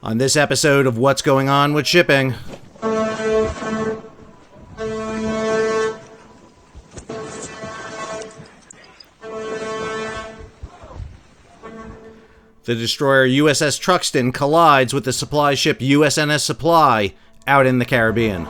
On this episode of What's Going On with Shipping, the destroyer USS Truxtun collides with the supply ship USNS Supply out in the Caribbean.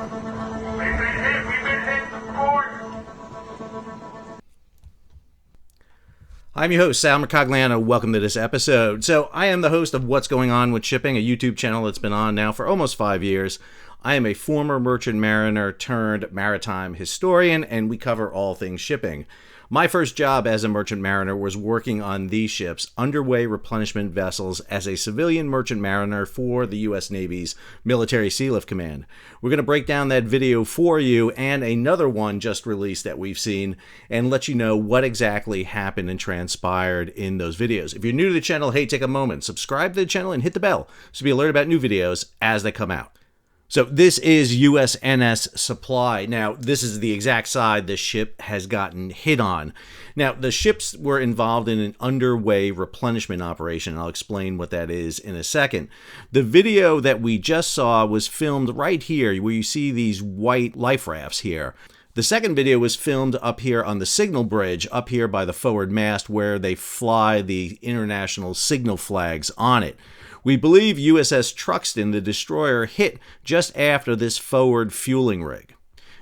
I'm your host, Sal Mercogliano. Welcome to this episode. So I am the host of What's Going On with Shipping, a YouTube channel that's been on now for almost 5 years. I am a former merchant mariner turned maritime historian, and we cover all things shipping. My first job as a merchant mariner was working on these ships, underway replenishment vessels, as a civilian merchant mariner for the U.S. Navy's Military Sealift Command. We're going to break down that video for you and another one just released that we've seen and let you know what exactly happened and transpired in those videos. If you're new to the channel, hey, take a moment, subscribe to the channel and hit the bell so be alerted about new videos as they come out. So this is USNS Supply. Now, this is the exact side the ship has gotten hit on. Now, the ships were involved in an underway replenishment operation. I'll explain what that is in a second. The video that we just saw was filmed right here, where you see these white life rafts here. The second video was filmed up here on the signal bridge, up here by the forward mast, where they fly the international signal flags on it. We believe USS Truxtun, the destroyer, hit just after this forward fueling rig.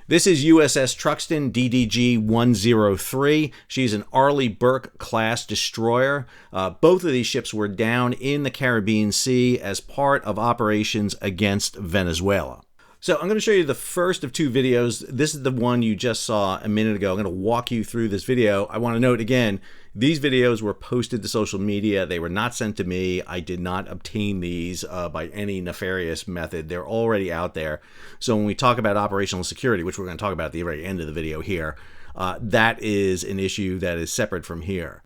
This is USS Truxtun DDG-103. She's an Arleigh Burke class destroyer. Both of these ships were down in the Caribbean Sea as part of operations against Venezuela. So I'm going to show you the first of two videos. This is the one you just saw a minute ago. I'm going to walk you through this video. I want to note again, these videos were posted to social media. They were not sent to me. I did not obtain these by any nefarious method. They're already out there. So when we talk about operational security, which we're going to talk about at the very end of the video here, that is an issue that is separate from here.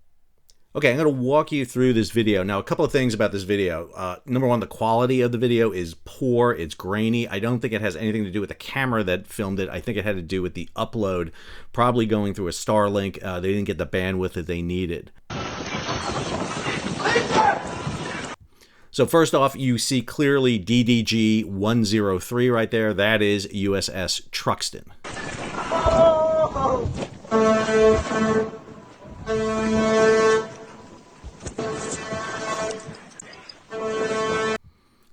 Okay, I'm going to walk you through this video. Now, a couple of things about this video. Number one, the quality of the video is poor. It's grainy. I don't think it has anything to do with the camera that filmed it. I think it had to do with the upload, probably going through a Starlink. They didn't get the bandwidth that they needed. So first off, you see clearly DDG-103 right there. That is USS Truxtun.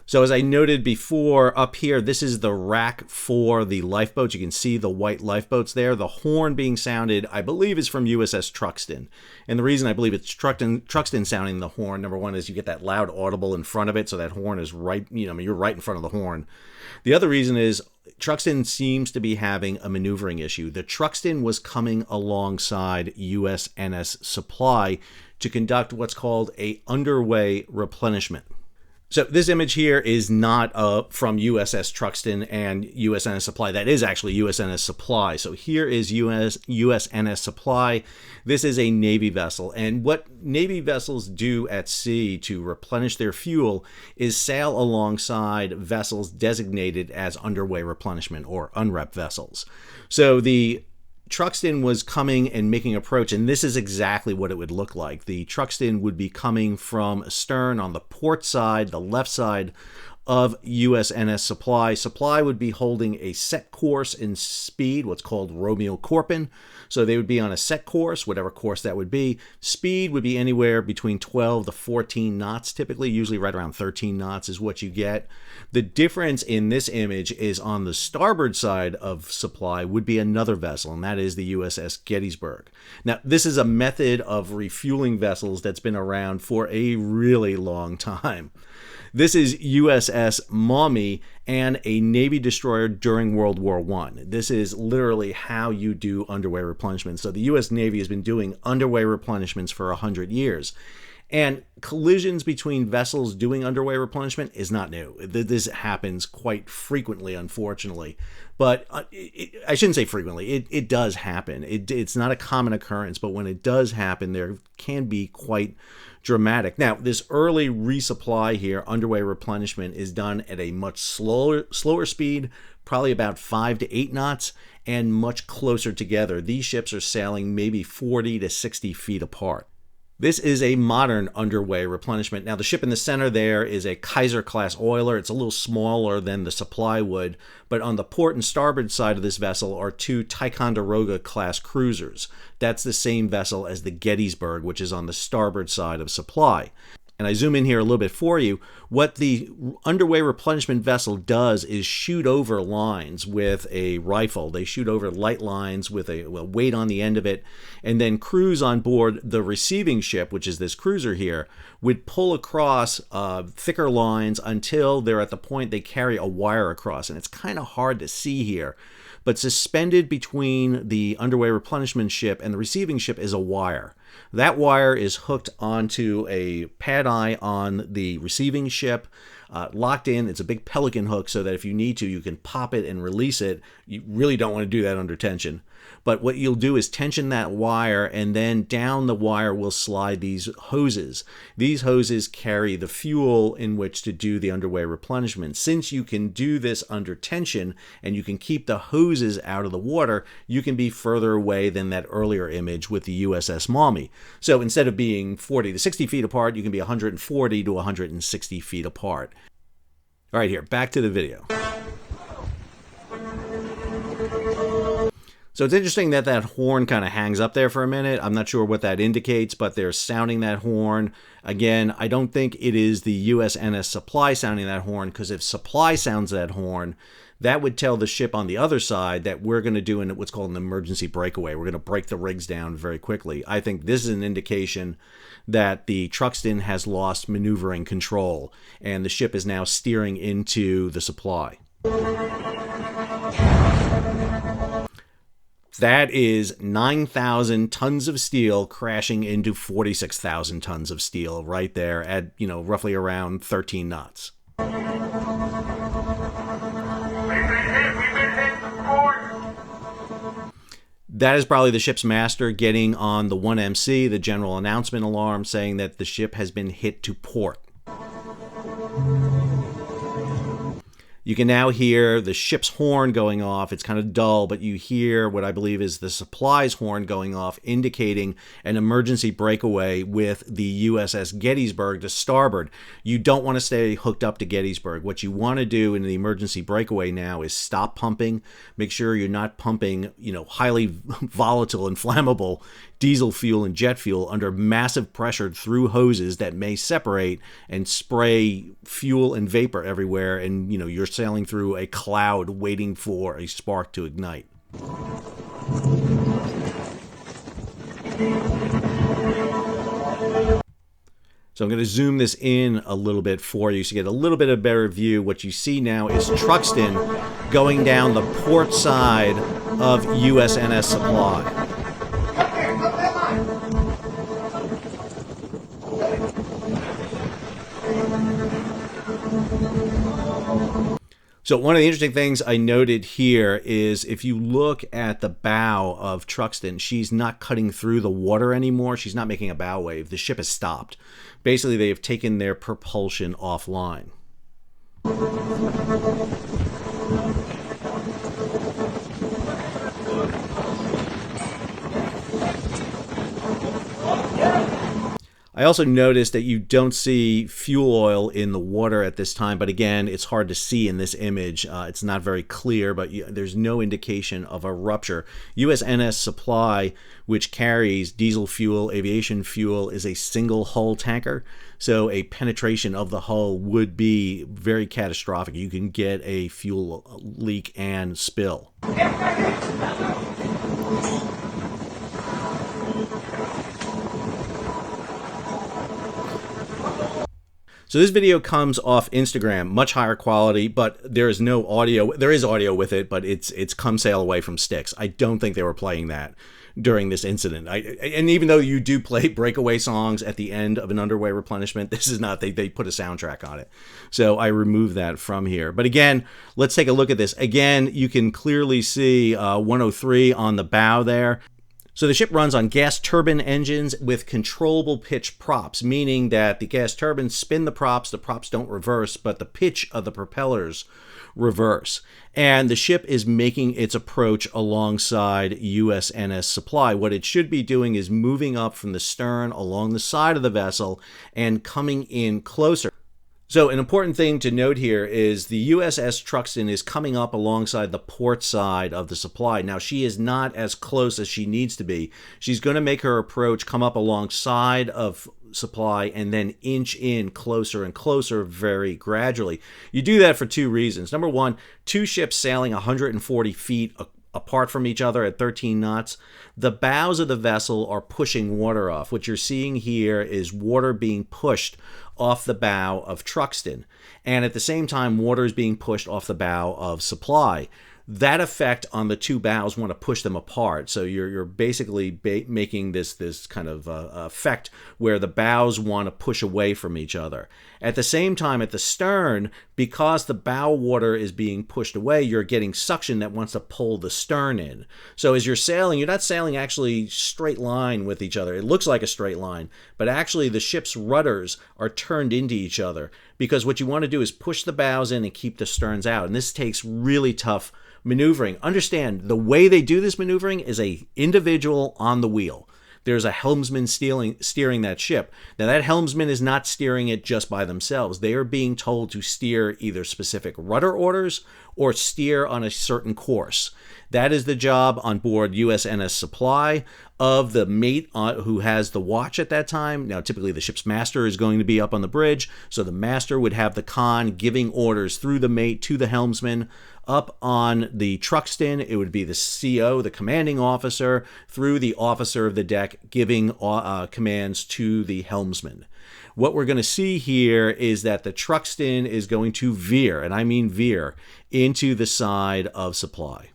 So as I noted before, up here, this is the rack for the lifeboats. You can see the white lifeboats there. The horn being sounded, I believe, is from USS Truxtun. And the reason I believe it's Truxtun sounding the horn, number one, is you get that loud audible in front of it, so that horn is right, you're right in front of the horn. The other reason is Truxtun seems to be having a maneuvering issue. The Truxtun was coming alongside USNS Supply to conduct what's called a underway replenishment. So this image here is not from USS Truxtun and USNS Supply. That is actually USNS Supply. So here is USNS Supply. This is a Navy vessel. And what Navy vessels do at sea to replenish their fuel is sail alongside vessels designated as underway replenishment or UNREP vessels. So the Truxtun was coming and making approach, and this is exactly what it would look like. The Truxtun would be coming from astern on the port side, the left side of USNS Supply. Supply would be holding a set course in speed, what's called Romeo Corpin. So they would be on a set course, whatever course that would be. Speed would be anywhere between 12 to 14 knots, typically, usually right around 13 knots is what you get. The difference in this image is on the starboard side of Supply would be another vessel, and that is the USS Gettysburg. Now, this is a method of refueling vessels that's been around for a really long time. This is USS Maumee and a Navy destroyer during World War I. This is literally how you do underway replenishment. So the U.S. Navy has been doing underway replenishments for 100 years. And collisions between vessels doing underway replenishment is not new. This happens quite frequently, unfortunately. But I shouldn't say frequently. It does happen. It's not a common occurrence, but when it does happen, there can be quite dramatic. Now, this early resupply here, underway replenishment, is done at a much slower speed, probably about 5 to 8 knots, and much closer together. These ships are sailing maybe 40 to 60 feet apart. This is a modern underway replenishment. Now, the ship in the center there is a Kaiser-class oiler. It's a little smaller than the Supply would, but on the port and starboard side of this vessel are two Ticonderoga-class cruisers. That's the same vessel as the Gettysburg, which is on the starboard side of Supply. And I zoom in here a little bit for you. What the underway replenishment vessel does is shoot over lines with a rifle. They shoot over light lines with a weight on the end of it, and then crews on board the receiving ship, which is this cruiser here, would pull across thicker lines until they're at the point they carry a wire across. And it's kind of hard to see here, but suspended between the underway replenishment ship and the receiving ship is a wire. That wire is hooked onto a pad eye on the receiving ship, locked in. It's a big pelican hook so that if you need to, you can pop it and release it. You really don't want to do that under tension. But what you'll do is tension that wire, and then down the wire will slide these hoses. These hoses carry the fuel in which to do the underway replenishment. Since you can do this under tension and you can keep the hoses out of the water, you can be further away than that earlier image with the USS Maumee. So instead of being 40 to 60 feet apart, you can be 140 to 160 feet apart. All right, here, back to the video. So it's interesting that that horn kind of hangs up there for a minute. I'm not sure what that indicates, but they're sounding that horn. Again, I don't think it is the USNS Supply sounding that horn, because if Supply sounds that horn, that would tell the ship on the other side that we're going to do what's called an emergency breakaway. We're going to break the rigs down very quickly. I think this is an indication that the Truxtun has lost maneuvering control, and the ship is now steering into the Supply. That is 9,000 tons of steel crashing into 46,000 tons of steel right there at, roughly around 13 knots. That is probably the ship's master getting on the 1MC, the general announcement alarm, saying that the ship has been hit to port. You can now hear the ship's horn going off. It's kind of dull, but you hear what I believe is the Supply's horn going off, indicating an emergency breakaway with the USS Gettysburg to starboard. You don't want to stay hooked up to Gettysburg. What you want to do in the emergency breakaway now is stop pumping. Make sure you're not pumping, highly volatile and flammable diesel fuel and jet fuel under massive pressure through hoses that may separate and spray fuel and vapor everywhere, and you're sailing through a cloud waiting for a spark to ignite. So I'm going to zoom this in a little bit for you so you get a little bit of a better view. What you see now is Truxtun going down the port side of USNS Supply. So one of the interesting things I noted here is if you look at the bow of Truxtun, she's not cutting through the water anymore. She's not making a bow wave. The ship has stopped. Basically, they have taken their propulsion offline. I also noticed that you don't see fuel oil in the water at this time, but again, it's hard to see in this image. It's not very clear, but there's no indication of a rupture. USNS Supply, which carries diesel fuel, aviation fuel, is a single hull tanker, so a penetration of the hull would be very catastrophic. You can get a fuel leak and spill. So this video comes off Instagram, much higher quality, but there is no audio. There is audio with it, but it's come sail away from sticks. I don't think they were playing that during this incident. And even though you do play breakaway songs at the end of an underway replenishment, this is not, they put a soundtrack on it. So I removed that from here. But again, let's take a look at this. Again, you can clearly see 103 on the bow there. So the ship runs on gas turbine engines with controllable pitch props, meaning that the gas turbines spin the props don't reverse, but the pitch of the propellers reverse. And the ship is making its approach alongside USNS Supply. What it should be doing is moving up from the stern along the side of the vessel and coming in closer. So an important thing to note here is the USS Truxtun is coming up alongside the port side of the Supply. Now, she is not as close as she needs to be. She's going to make her approach come up alongside of Supply and then inch in closer and closer very gradually. You do that for two reasons. Number one, two ships sailing 140 feet apart from each other at 13 knots, the bows of the vessel are pushing water off. What you're seeing here is water being pushed off the bow of Truxtun, and at the same time, water is being pushed off the bow of Supply. That effect on the two bows want to push them apart. So you're basically making this kind of effect where the bows want to push away from each other. At the same time, at the stern, because the bow water is being pushed away, you're getting suction that wants to pull the stern in. So as you're sailing, you're not sailing actually straight line with each other. It looks like a straight line, but actually the ship's rudders are turned into each other, because what you want to do is push the bows in and keep the sterns out. And this takes really tough maneuvering. Understand, the way they do this maneuvering is a individual on the wheel. There's a helmsman steering that ship. Now, that helmsman is not steering it just by themselves. They are being told to steer either specific rudder orders or steer on a certain course. That is the job on board USNS Supply of the mate who has the watch at that time. Now, typically the ship's master is going to be up on the bridge, so the master would have the con giving orders through the mate to the helmsman. Up on the Truxtun, it would be the CO, the commanding officer, through the officer of the deck giving commands to the helmsman. What we're going to see here is that the Truxtun is going to veer, and I mean veer, into the side of Supply.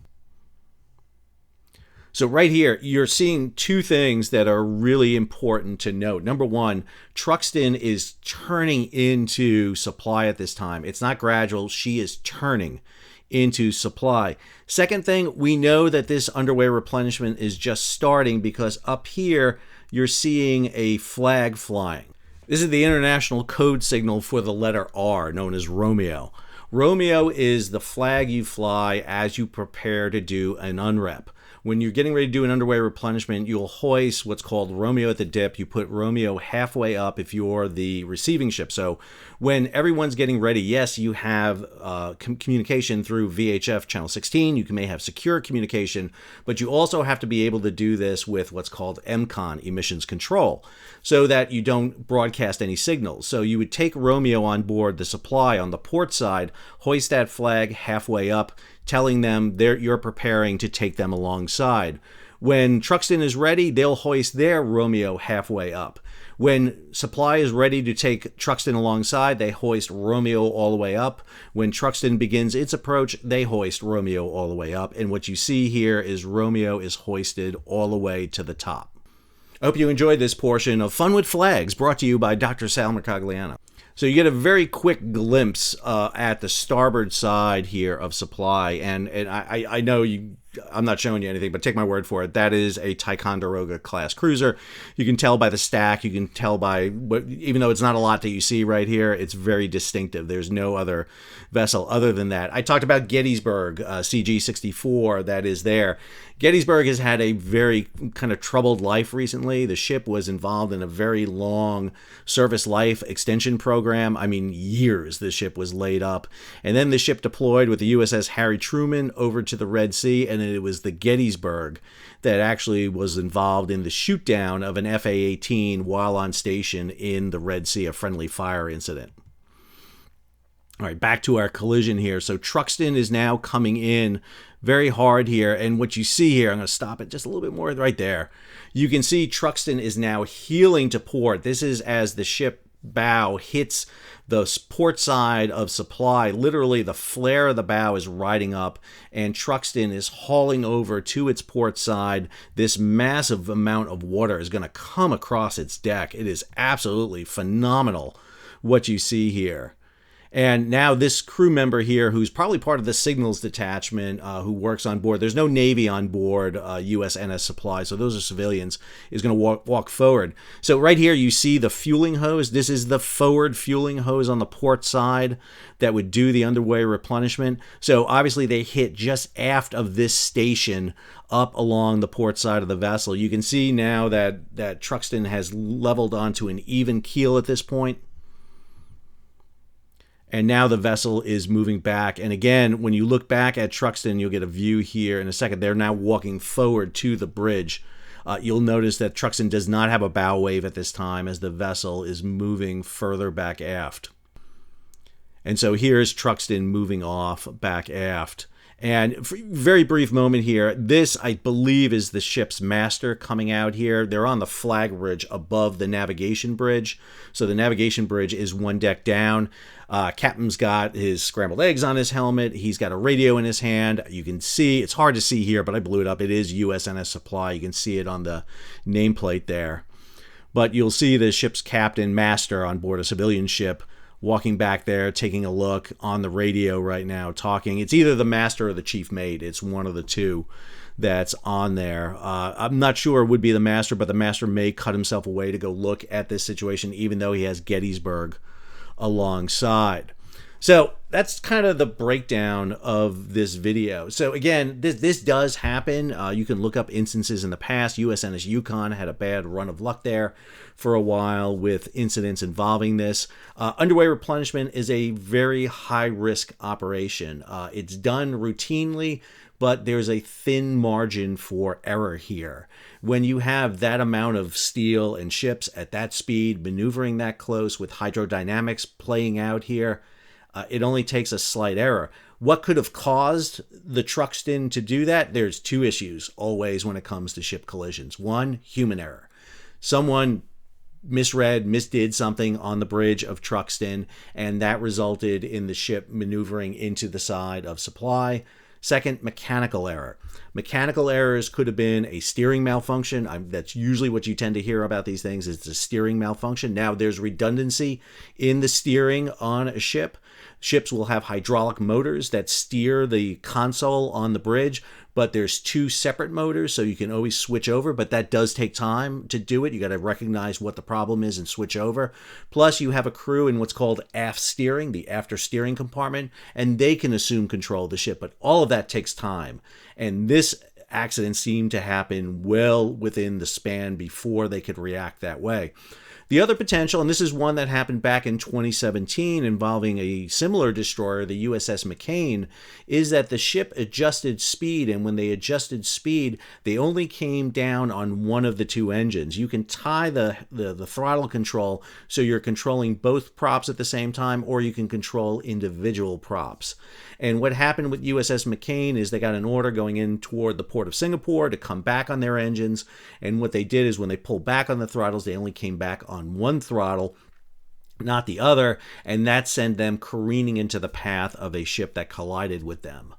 So right here, you're seeing two things that are really important to note. Number one, Truxtun is turning into Supply at this time. It's not gradual. She is turning into Supply. Second thing, we know that this underway replenishment is just starting because up here, you're seeing a flag flying. This is the international code signal for the letter R, known as Romeo. Romeo is the flag you fly as you prepare to do an UNREP. When you're getting ready to do an underway replenishment, you'll hoist what's called Romeo at the dip. You put Romeo halfway up if you're the receiving ship. So when everyone's getting ready, yes, you have communication through VHF channel 16. You may have secure communication, but you also have to be able to do this with what's called MCON, emissions control, so that you don't broadcast any signals. So you would take Romeo on board the Supply on the port side, hoist that flag halfway up, telling them you're preparing to take them alongside. When Truxtun is ready, they'll hoist their Romeo halfway up. When Supply is ready to take Truxtun alongside, they hoist Romeo all the way up. When Truxtun begins its approach, they hoist Romeo all the way up. And what you see here is Romeo is hoisted all the way to the top. I hope you enjoyed this portion of Fun with Flags, brought to you by Dr. Sal Mercogliano. So you get a very quick glimpse at the starboard side here of Supply, and I know I'm not showing you anything, but take my word for it. That is a Ticonderoga class cruiser. You can tell by the stack. You can tell by even though it's not a lot that you see right here, it's very distinctive. There's no other vessel other than that. I talked about Gettysburg, CG-64, that is there. Gettysburg has had a very kind of troubled life recently. The ship was involved in a very long service life extension program. I mean, years the ship was laid up. And then the ship deployed with the USS Harry Truman over to the Red Sea, and it was the Gettysburg that actually was involved in the shoot down of an FA-18 while on station in the Red Sea, a friendly fire incident. All right, back to our collision here. So Truxtun is now coming in very hard here, and what you see here, I'm going to stop it just a little bit more right there. You can see Truxtun is now heeling to port. This is as the ship bow hits the port side of Supply. Literally, the flare of the bow is riding up, and Truxtun is hauling over to its port side. This massive amount of water is going to come across its deck. It is absolutely phenomenal what you see here. And now this crew member here, who's probably part of the signals detachment, who works on board, there's no Navy on board USNS Supply, so those are civilians, is going to walk forward. So right here you see the fueling hose. This is the forward fueling hose on the port side that would do the underway replenishment. So obviously they hit just aft of this station up along the port side of the vessel. You can see now that Truxtun has leveled onto an even keel at this point. And now the vessel is moving back. And again, when you look back at Truxtun, you'll get a view here in a second. They're now walking forward to the bridge. You'll notice that Truxtun does not have a bow wave at this time as the vessel is moving further back aft. And so here's Truxtun moving off back aft. And for a very brief moment here, this, I believe, is the ship's master coming out here. They're on the flag bridge above the navigation bridge. So the navigation bridge is one deck down. Captain's got his scrambled eggs on his helmet. He's got a radio in his hand. You can see, it's hard to see here, but I blew it up. It is USNS Supply. You can see it on the nameplate there. But you'll see the ship's captain, master, on board a civilian ship, walking back there, taking a look on the radio right now, talking. It's either the master or the chief mate. It's one of the two that's on there. I'm not sure it would be the master, but the master may cut himself away to go look at this situation, even though he has Gettysburg alongside. So that's kind of the breakdown of this video. So again, this does happen. You can look up instances in the past. USNS Yukon had a bad run of luck there for a while with incidents involving this. Underway replenishment is a very high-risk operation. It's done routinely, but there's a thin margin for error here. When you have that amount of steel and ships at that speed, maneuvering that close with hydrodynamics playing out here, it only takes a slight error. What could have caused the Truxtun to do that? There's two issues always when it comes to ship collisions. One, human error. Someone misdid something on the bridge of Truxtun, and that resulted in the ship maneuvering into the side of Supply. Second, mechanical error. Mechanical errors could have been a steering malfunction. That's usually what you tend to hear about these things, is a steering malfunction. Now, there's redundancy in the steering on a ship. Ships will have hydraulic motors that steer the console on the bridge, but there's two separate motors, so you can always switch over, but that does take time to do it. You got to recognize what the problem is and switch over. Plus, you have a crew in what's called aft steering, the after steering compartment, and they can assume control of the ship, but all of that takes time. And this accident seemed to happen well within the span before they could react that way. The other potential, and this is one that happened back in 2017 involving a similar destroyer, the USS McCain, is that the ship adjusted speed, and when they adjusted speed, they only came down on one of the two engines. You can tie the throttle control so you're controlling both props at the same time, or you can control individual props. And what happened with USS McCain is they got an order going in toward the port of Singapore to come back on their engines, and what they did is when they pulled back on the throttles, they only came back on one throttle, not the other, and that sent them careening into the path of a ship that collided with them.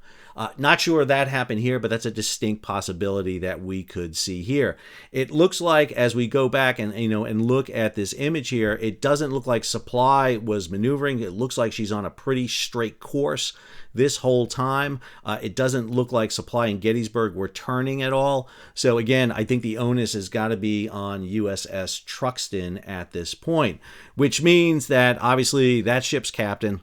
Not sure that happened here, but that's a distinct possibility that we could see here. It looks like, as we go back and look at this image here, it doesn't look like Supply was maneuvering. It looks like she's on a pretty straight course this whole time. It doesn't look like Supply and Gettysburg were turning at all. So again, I think the onus has got to be on USS Truxtun at this point, which means that obviously that ship's captain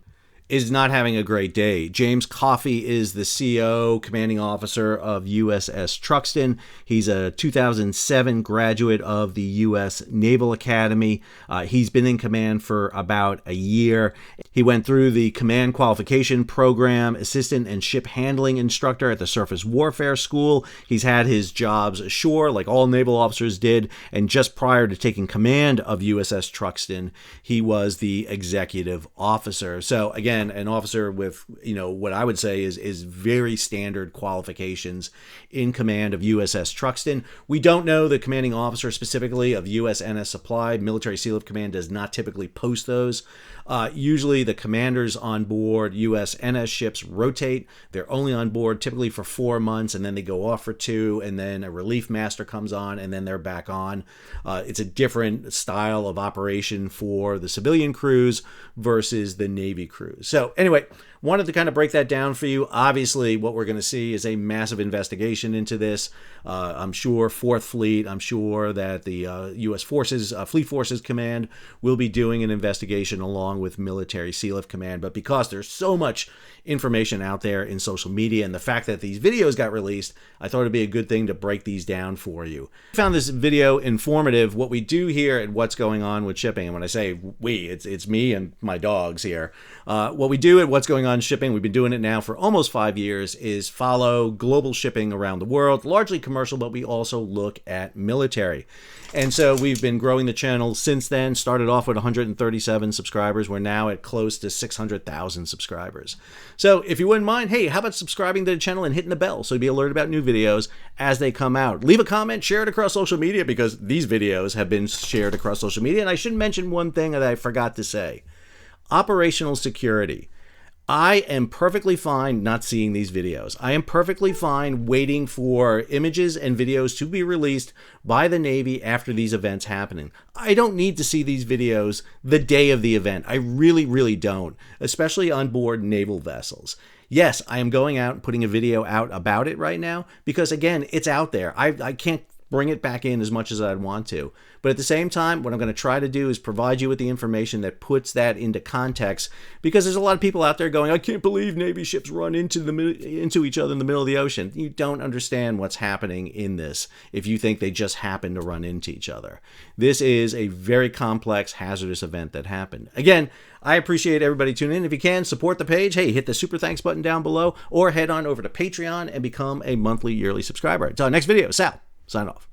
is not having a great day. James Coffey is the CO, commanding officer of USS Truxtun. He's a 2007 graduate of the U.S. Naval Academy. He's been in command for about a year. He went through the command qualification program, assistant and ship handling instructor at the Surface Warfare School. He's had his jobs ashore, like all naval officers did, and just prior to taking command of USS Truxtun, he was the executive officer. So again, again, an officer with, what I would say is very standard qualifications in command of USS Truxtun. We don't know the commanding officer specifically of USNS Supply. Military Sealift Command does not typically post those. Usually the commanders on board USNS ships rotate. They're only on board typically for 4 months, and then they go off for 2, and then a relief master comes on, and then they're back on. It's a different style of operation for the civilian crews versus the Navy crews. So anyway, wanted to kind of break that down for you. Obviously, what we're going to see is a massive investigation into this. I'm sure 4th Fleet, I'm sure that the U.S. Forces, Fleet Forces Command will be doing an investigation along with Military Sealift Command. But because there's so much information out there in social media and the fact that these videos got released, I thought it'd be a good thing to break these down for you. I found this video informative. What we do here at What's Going On with Shipping, and when I say we, it's me and my dogs here. What we do at What's Going On Shipping, we've been doing it now for almost 5 years, is follow global shipping around the world, largely commercial, but we also look at military. And so we've been growing the channel since then. Started off with 137 subscribers. We're now at close to 600,000 subscribers. So if you wouldn't mind, hey, how about subscribing to the channel and hitting the bell so you'll be alerted about new videos as they come out. Leave a comment, share it across social media, because these videos have been shared across social media. And I should mention one thing that I forgot to say. Operational security. I am perfectly fine not seeing these videos. I am perfectly fine waiting for images and videos to be released by the Navy after these events happening. I don't need to see these videos the day of the event. I really, really don't, especially on board naval vessels. Yes, I am going out and putting a video out about it right now because, again, it's out there. I can't bring it back in as much as I'd want to. But at the same time, what I'm going to try to do is provide you with the information that puts that into context, because there's a lot of people out there going, I can't believe Navy ships run into each other in the middle of the ocean. You don't understand what's happening in this if you think they just happen to run into each other. This is a very complex, hazardous event that happened. Again, I appreciate everybody tuning in. If you can, support the page. Hey, hit the super thanks button down below, or head on over to Patreon and become a monthly, yearly subscriber. Until our next video, Sal, sign off.